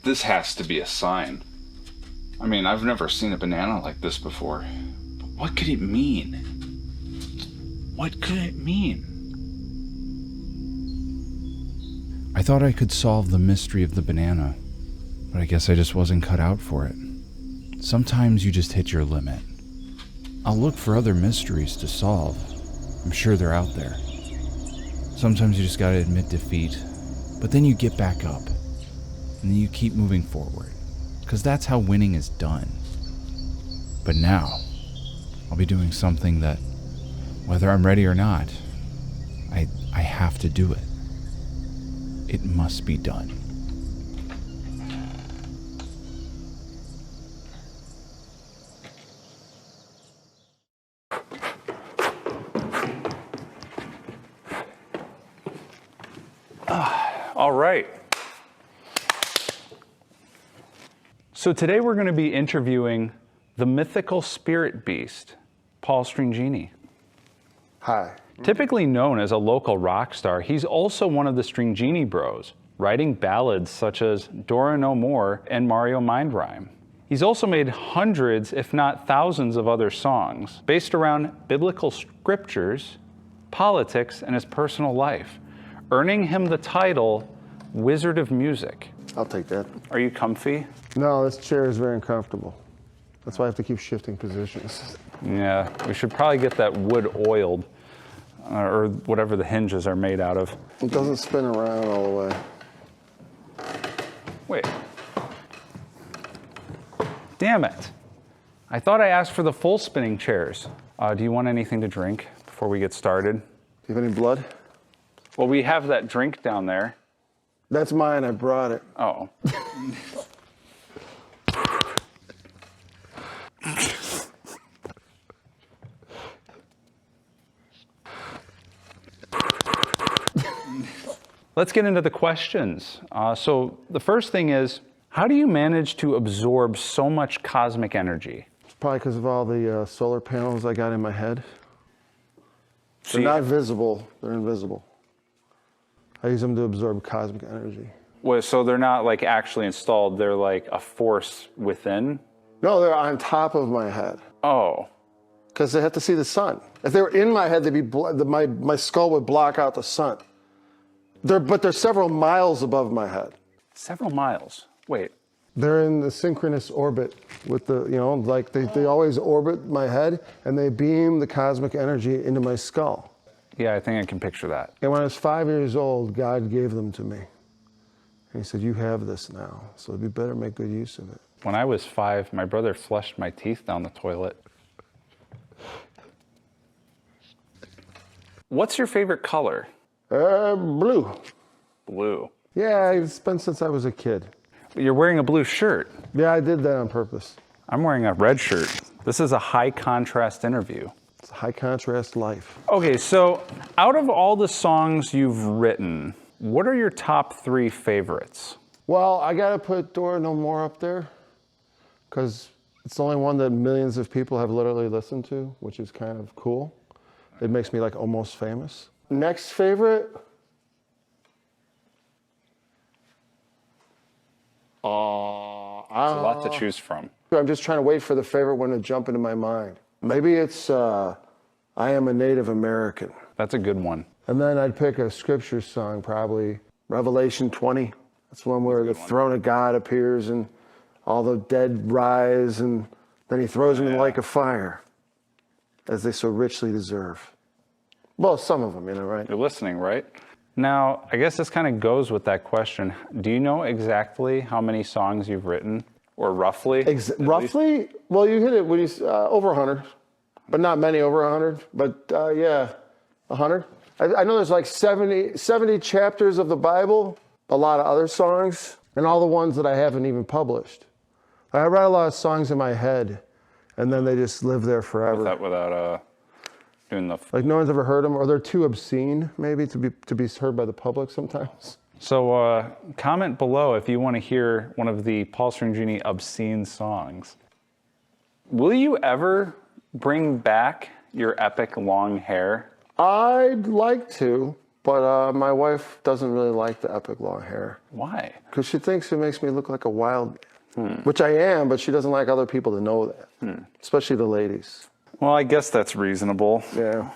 This has to be a sign. I mean, I've never seen a banana like this before. But what could it mean? What could it mean? I thought I could solve the mystery of the banana, but I guess I just wasn't cut out for it. Sometimes you just hit your limit. I'll look for other mysteries to solve. I'm sure they're out there. Sometimes you just gotta admit defeat, but then you get back up, and then you keep moving forward, because that's how winning is done. But now, I'll be doing something that, whether I'm ready or not, I have to do it. It must be done. All right. So today we're going to be interviewing the mythical spirit beast, Paul Stringini. Hi. Typically known as a local rock star, he's also one of the Stringinibros, writing ballads such as Dora No More and Mario Mind Rhyme. He's also made hundreds, if not thousands, of other songs based around biblical scriptures, politics, and his personal life, earning him the title Wizard of Music. I'll take that. Are you comfy? No, this chair is very uncomfortable. That's why I have to keep shifting positions. Yeah, we should probably get that wood oiled, or whatever the hinges are made out of. It doesn't spin around all the way. Wait. Damn it. I thought I asked for the full spinning chairs. Do you want anything to drink before we get started? Do you have any blood? Well, we have that drink down there. That's mine, I brought it. Oh. Let's get into the questions. So the first thing is, how do you manage to absorb so much cosmic energy? It's probably because of all the solar panels I got in my head. So They're not visible, they're invisible. I use them to absorb cosmic energy. Well, so they're not like actually installed, they're like a force within? No, they're on top of my head. Oh. Because they have to see the sun. If they were in my head, they'd be my skull would block out the sun. But they're several miles above my head. Several miles. Wait. They're in the synchronous orbit with the, like they always orbit my head and they beam the cosmic energy into my skull. Yeah, I think I can picture that. And when I was 5 years old, God gave them to me. And he said, you have this now, so you better make good use of it. When I was 5, my brother flushed my teeth down the toilet. What's your favorite color? Blue. Blue. Yeah, it's been since I was a kid. You're wearing a blue shirt. Yeah, I did that on purpose. I'm wearing a red shirt. This is a high contrast interview. It's a high contrast life. Okay, so out of all the songs you've written, what are your top 3 favorites? Well, I gotta put Dora No More up there because it's the only one that millions of people have literally listened to, which is kind of cool. It makes me like almost famous. Next favorite? There's a lot to choose from. I'm just trying to wait for the favorite one to jump into my mind. Maybe it's I Am a Native American. That's a good one. And then I'd pick a scripture song, probably Revelation 20. That's one where the throne of God appears and all the dead rise and then he throws them in the lake of fire, as they so richly deserve. Well, some of them, right? You're listening, right? Now, I guess this kind of goes with that question. Do you know exactly how many songs you've written, or roughly? Roughly? Well, you hit it when you over 100, but not many over 100. But yeah, 100. I know there's like 70 chapters of the Bible, a lot of other songs, and all the ones that I haven't even published. I write a lot of songs in my head, and then they just live there forever. Without doing the... Like no one's ever heard them, or they're too obscene, maybe, to be heard by the public sometimes. So comment below if you want to hear one of the Paul Stringini obscene songs. Will you ever bring back your epic long hair? I'd like to, But my wife doesn't really like the epic long hair. Why? Because she thinks it makes me look like a wild man. Which I am, but she doesn't like other people to know that. Especially the ladies. Well, I guess that's reasonable. Yeah.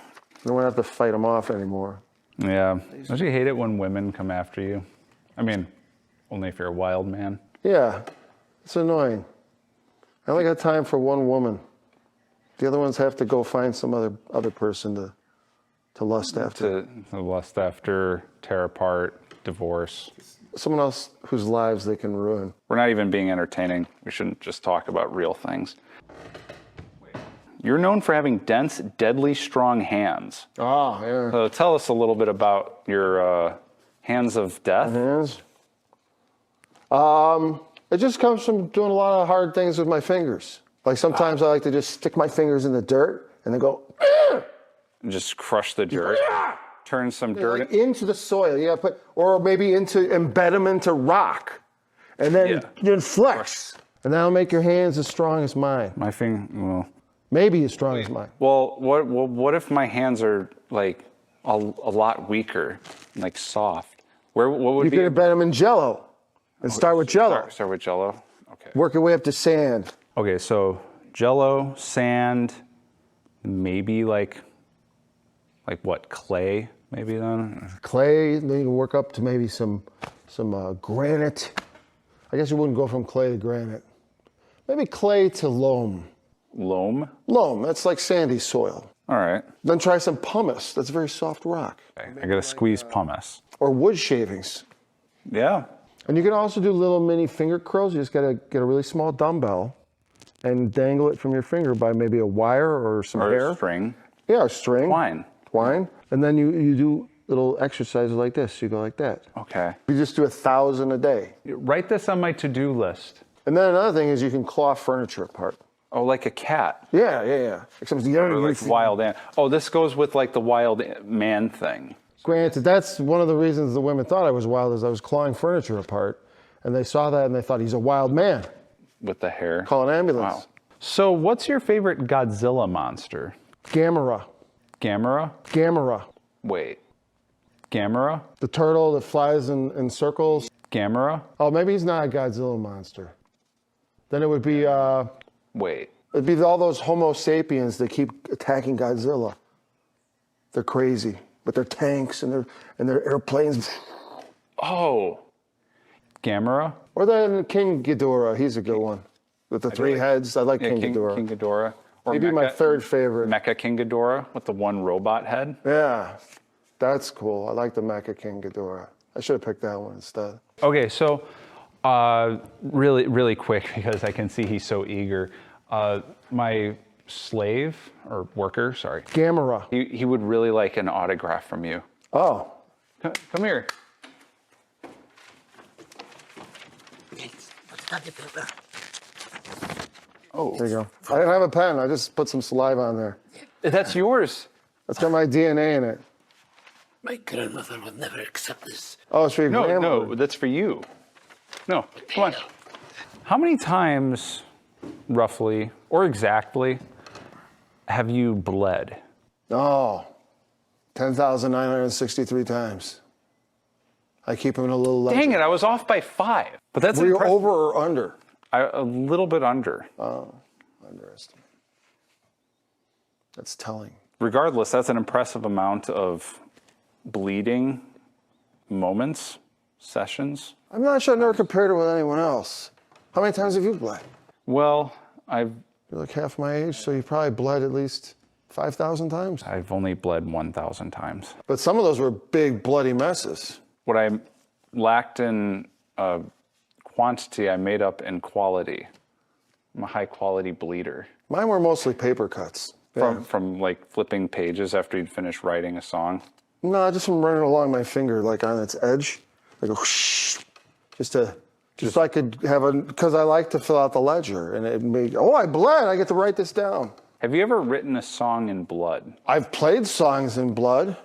I don't have to fight them off anymore. Yeah. Don't you hate it when women come after you? I mean, only if you're a wild man. Yeah. It's annoying. I only got time for one woman. The other ones have to go find some other person to lust after. To lust after, tear apart, divorce. Someone else whose lives they can ruin. We're not even being entertaining. We shouldn't just talk about real things. You're known for having dense, deadly strong hands. Oh, yeah. So tell us a little bit about your hands of death. Hands? It just comes from doing a lot of hard things with my fingers. Like sometimes I like to just stick my fingers in the dirt and then go, And just crush the dirt. Turn some dirt. like into the soil. Yeah, or maybe embed them into rock, and then flex, and that'll make your hands as strong as mine. My finger. Well, maybe as strong as mine. Well, what if my hands are like a lot weaker, like soft? What would You be? could embed them in Jello, and start with Jello. Start with Jello. Okay. Work your way up to sand. Okay, so Jello, sand, maybe like what, clay? Maybe then. Clay. Then you can work up to maybe some granite. I guess you wouldn't go from clay to granite. Maybe clay to loam. Loam. Loam. That's like sandy soil. All right. Then try some pumice. That's very soft rock. Okay. I gotta squeeze pumice. Or wood shavings. Yeah. And you can also do little mini finger curls. You just gotta get a really small dumbbell and dangle it from your finger by maybe a wire or some hair. Or string. Yeah, a string. Twine. And then you do little exercises like this. You go like that. Okay. You just do 1,000 a day. Write this on my to-do list. And then another thing is you can claw furniture apart. Oh, like a cat. Yeah. Except the other Or like wild ant. Oh, this goes with like the wild man thing. Granted, that's one of the reasons the women thought I was wild is I was clawing furniture apart. And they saw that and they thought he's a wild man. With the hair. Call an ambulance. Wow. So what's your favorite Godzilla monster? Gamera. Gamera? Gamera. Wait. Gamera? The turtle that flies in circles. Gamera? Oh, maybe he's not a Godzilla monster. Then it would be Wait. it'd be all those Homo sapiens that keep attacking Godzilla. They're crazy with their tanks and their airplanes. Oh. Gamera? Or then King Ghidorah, he's a good one. With the three heads, I like King Ghidorah. King Ghidorah. Or Maybe my third favorite. Mecha King Ghidorah with the one robot head. Yeah, that's cool. I like the Mecha King Ghidorah. I should have picked that one instead. Okay, so really, really quick because I can see he's so eager. My slave or worker, sorry. Gamera. He would really like an autograph from you. Oh. Come here. Oh, There you go. I didn't have a pen. I just put some saliva on there. that's yours. That's got my DNA in it. My grandmother would never accept this. Oh, it's for your grandmother. No, that's for you. No, come on. How many times, roughly or exactly, have you bled? Oh, 10,963 times. I keep them in a little ledger. Dang it, I was off by 5. But that's Were you impressive. over or under? A little bit under. Oh, underestimate. That's telling. Regardless, that's an impressive amount of bleeding moments, sessions. I'm not sure. I've never compared it with anyone else. How many times have you bled? Well, You're like half my age, so you probably bled at least 5,000 times. I've only bled 1,000 times. But some of those were big, bloody messes. What I lacked in quantity, I made up in quality. I'm a high quality bleeder. Mine were mostly paper cuts. From like flipping pages after you'd finish writing a song. No, just from running along my finger, like on its edge. Like a whoosh, just so I could have because I like to fill out the ledger. And it made, I bled, I get to write this down. Have you ever written a song in blood? I've played songs in blood.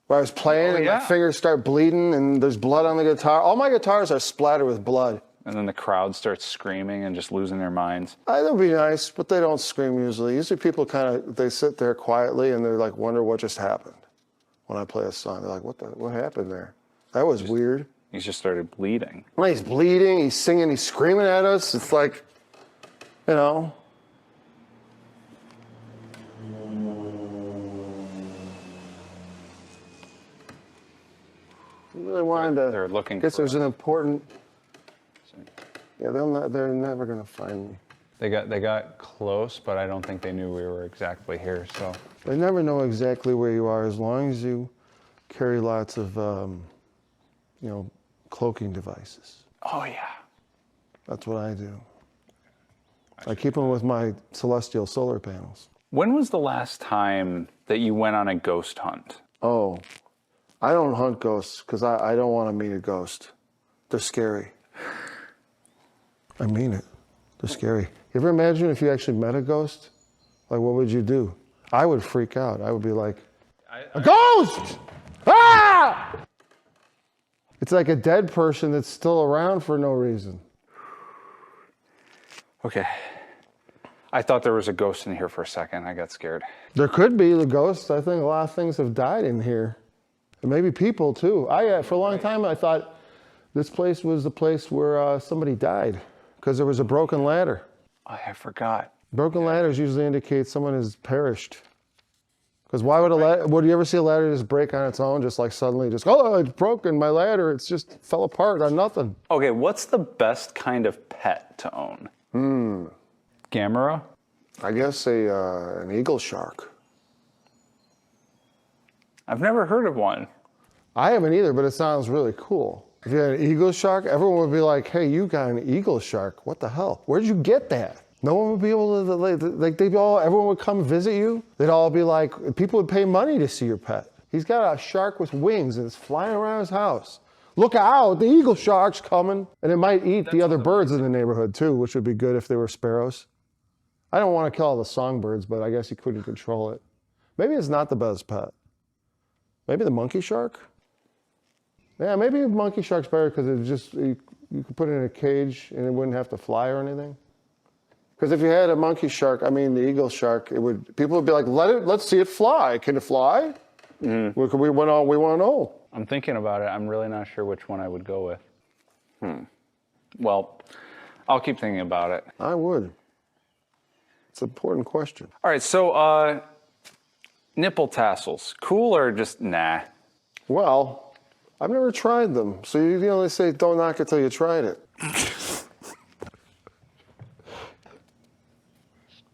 Where I was playing and my fingers start bleeding and there's blood on the guitar. All my guitars are splattered with blood. And then the crowd starts screaming and just losing their minds. That would be nice, but they don't scream usually. Usually people they sit there quietly and they're like, wonder what just happened. when I play a song. They're like, what happened there? That was weird. He just started bleeding. Well, he's bleeding, he's singing, he's screaming at us. It's like, you know. I really wanted to. They're looking. I guess there's an important. Yeah, they're never gonna find me. They got close, but I don't think they knew we were exactly here. So They never know exactly where you are as long as you carry lots of, cloaking devices. oh yeah. That's what I do. I keep them with my celestial solar panels. When was the last time that you went on a ghost hunt? Oh, I don't hunt ghosts because I don't want to meet a ghost. They're scary. I mean it. They're scary. You ever imagine if you actually met a ghost? Like, what would you do? I would freak out. I would be like, a ghost! Ah! It's like a dead person that's still around for no reason. Okay. I thought there was a ghost in here for a second. I got scared. There could be the ghosts. I think a lot of things have died in here. And maybe people too. For a long time, I thought this place was the place where somebody died because there was a broken ladder. I forgot. Broken ladders usually indicate someone has perished. Because why would you ever see a ladder just break on its own, just like suddenly, oh, it's broken, my ladder, it's just fell apart on nothing. Okay, what's the best kind of pet to own? Gamera? I guess an eagle shark. I've never heard of one. I haven't either, but it sounds really cool. If you had an eagle shark, everyone would be like, hey, you got an eagle shark. What the hell? Where'd you get that? No one would be able to, everyone would come visit you. They'd all be like, people would pay money to see your pet. He's got a shark with wings and it's flying around his house. Look out, the eagle shark's coming. And it might eat the other birds in the neighborhood too, which would be good if they were sparrows. I don't want to kill all the songbirds, but I guess you couldn't control it. Maybe it's not the best pet. Maybe the monkey shark? Yeah, maybe a monkey shark's better because it's just, you could put it in a cage and it wouldn't have to fly or anything. Because if you had a monkey shark, the eagle shark, people would be like, let's see it fly. Can it fly? We want to know. I'm thinking about it. I'm really not sure which one I would go with. Well, I'll keep thinking about it. I would. It's an important question. All right, so nipple tassels, cool or just nah? Well, I've never tried them. So you only say don't knock it till you tried it.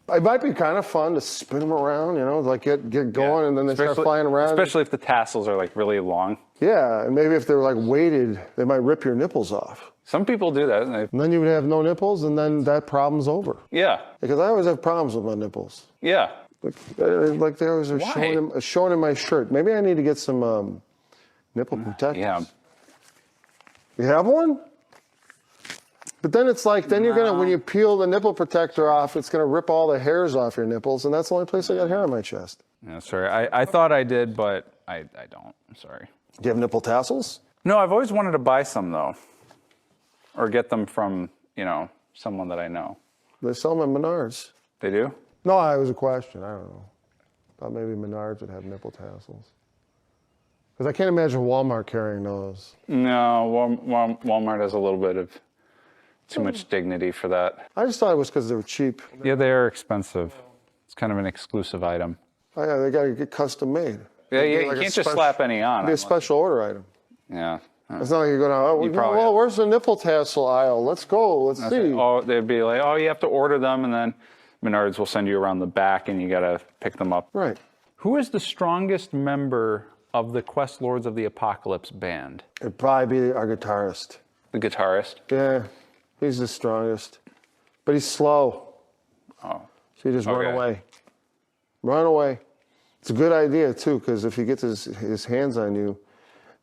It might be kind of fun to spin them around, like get going and then they start flying around. Especially if the tassels are like really long. Yeah, and maybe if they're like weighted, they might rip your nipples off. Some people do that. And then you would have no nipples and then that problem's over. Yeah. Because I always have problems with my nipples. Yeah. Like they always are showing in my shirt. Maybe I need to get some nipple protectors. Yeah. You have one? But then it's like, then you're going to, when you peel the nipple protector off, it's going to rip all the hairs off your nipples, and that's the only place I got hair on my chest. Yeah, sorry. I thought I did, but I don't. I'm sorry. Do you have nipple tassels? No, I've always wanted to buy some, though. Or get them from, someone that I know. They sell them at Menards. They do? No, it was a question. I don't know. Thought maybe Menards would have nipple tassels. Because I can't imagine Walmart carrying those. No, Walmart has a little bit of too much dignity for that. I just thought it was because they were cheap. Yeah, they are expensive. It's kind of an exclusive item. Oh, yeah, they got to get custom made. Yeah, you can't just slap any on. It'd be a special order item. Yeah. It's not like you go down, where's the nipple tassel aisle? Let's go, let's see. Oh, they'd be like, you have to order them, and then Menards will send you around the back, and you got to pick them up. Right. Who is the strongest member of the Quest Lords of the Apocalypse band? It'd probably be our guitarist. The guitarist? Yeah, he's the strongest. But he's slow. Oh. So you just run away. Run away. It's a good idea, too, because if he gets his hands on you,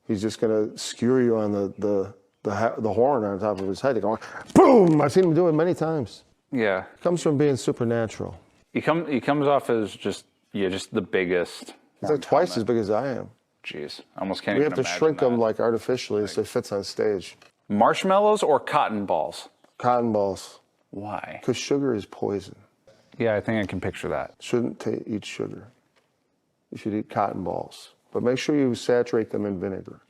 he's just going to skewer you on the horn on top of his head. He's going, boom! I've seen him do it many times. Yeah. It comes from being supernatural. He comes off as just the biggest. He's like twice as big as I am. Jeez, I almost can't We even have to imagine shrink that. him like artificially so he fits on stage. Marshmallows or cotton balls? Cotton balls. Why? Because sugar is poison. Yeah, I think I can picture that. Shouldn't eat sugar. You should eat cotton balls. but make sure you saturate them in vinegar,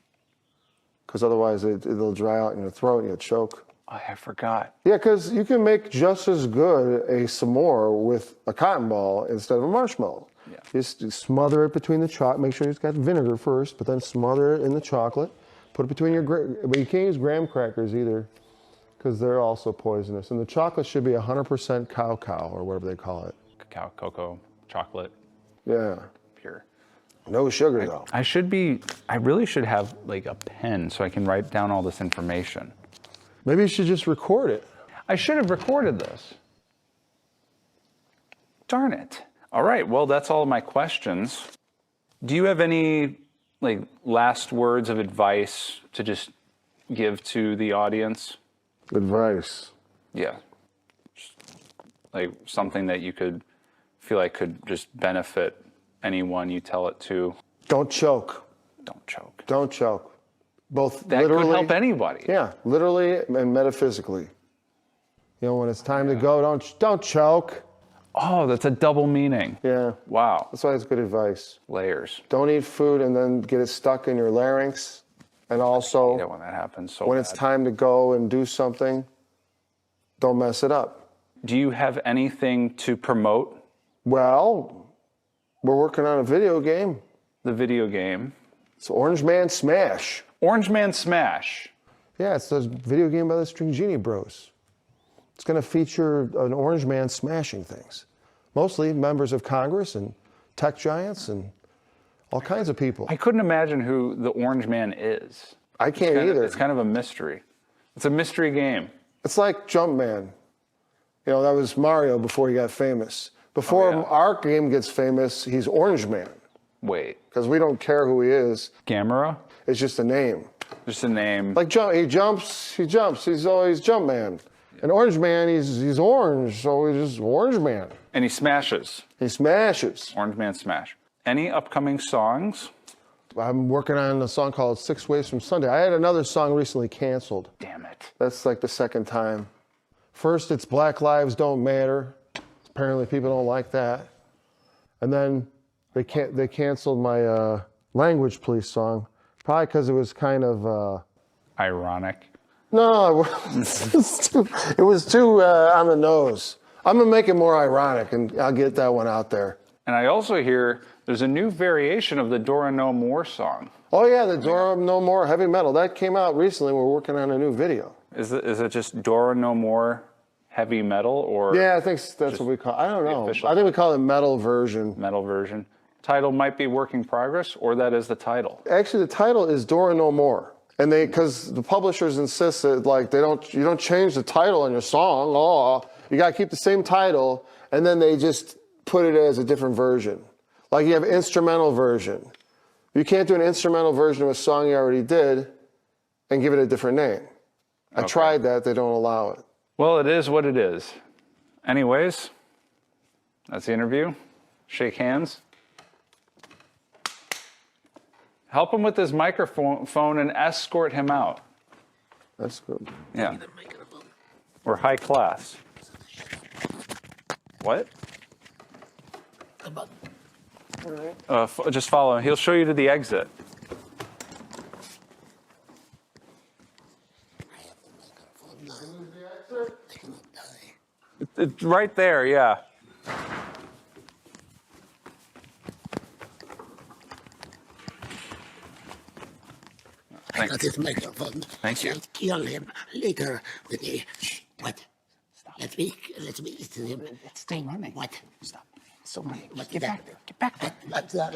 because otherwise it'll dry out in your throat and you'll choke. Oh, I forgot. Yeah, because you can make just as good a s'more with a cotton ball instead of a marshmallow. Yeah. Just smother it between the chocolate. Make sure it's got vinegar first, but then smother it in the chocolate. Put it between your, but you can't use graham crackers either, because they're also poisonous. And the chocolate should be 100% cacao or whatever they call it. Cacao, cocoa, chocolate, Yeah. pure. No sugar though. I really should have like a pen so I can write down all this information. Maybe you should just record it. I should have recorded this. Darn it. All right, well, that's all of my questions. Do you have any like last words of advice to just give to the audience? Advice. Yeah. Just, like something that you could feel like could just benefit anyone you tell it to. Don't choke. Don't choke. Don't choke. Both That literally. could help anybody. Yeah, literally and metaphysically. You know, when it's time to go, don't choke. Oh, that's a double meaning. Yeah. Wow. That's why it's good advice. Layers. Don't eat food and then get it stuck in your larynx. And also, Yeah, when that happens so when bad. it's time to go and do something, don't mess it up. Do you have anything to promote? Well, we're working on a video game. The video game. It's Orange Man Smash. Orange Man Smash. Yeah, it's a video game by the Stringinibros. It's going to feature an orange man smashing things. Mostly members of Congress and tech giants and all kinds of people. I couldn't imagine who the Orange Man is. I can't either. It's kind of a mystery. It's a mystery game. It's like Jumpman. You know, that was Mario before he got famous. Before our game gets famous, he's Orange Man. Wait. Because we don't care who he is. Gamera? It's just a name. Just a name. Like he jumps. He's always Jumpman. And Orange Man, he's orange, so he's just Orange Man. And he smashes. He smashes. Orange Man Smash. Any upcoming songs? I'm working on a song called 6 Ways from Sunday. I had another song recently canceled. Damn it. That's like the second time. First, it's Black Lives Don't Matter. Apparently, people don't like that. And then they canceled my Language Police song, probably because it was kind of... Ironic. No, it was too on the nose. I'm going to make it more ironic, and I'll get that one out there. And I also hear there's a new variation of the Dora No More song. Oh, yeah, the Dora No More heavy metal. That came out recently. We're working on a new video. Is it just Dora No More heavy metal? Or Yeah, I think that's what we call it. I don't know. official I think we call it metal version. metal version? Title might be work in progress, or that is the title. Actually, the title is Dora No More. And because the publishers insist that like you don't change the title on your song. Oh, you got to keep the same title. And then they just put it as a different version. Like you have instrumental version. You can't do an instrumental version of a song you already did and give it a different name. I tried that. They don't allow it. Well, it is what it is. Anyways, that's the interview. Shake hands. Help him with his microphone and escort him out. That's good. Yeah. We're high class. What? Just follow him. He'll show you to the exit. It's right there, yeah. I got this microphone. Thank you. I'll kill him later with a... What? Stop. Let's be to him. It's still running. What? Stop. It's still running. What Get is back that? there. Get back there. What's that?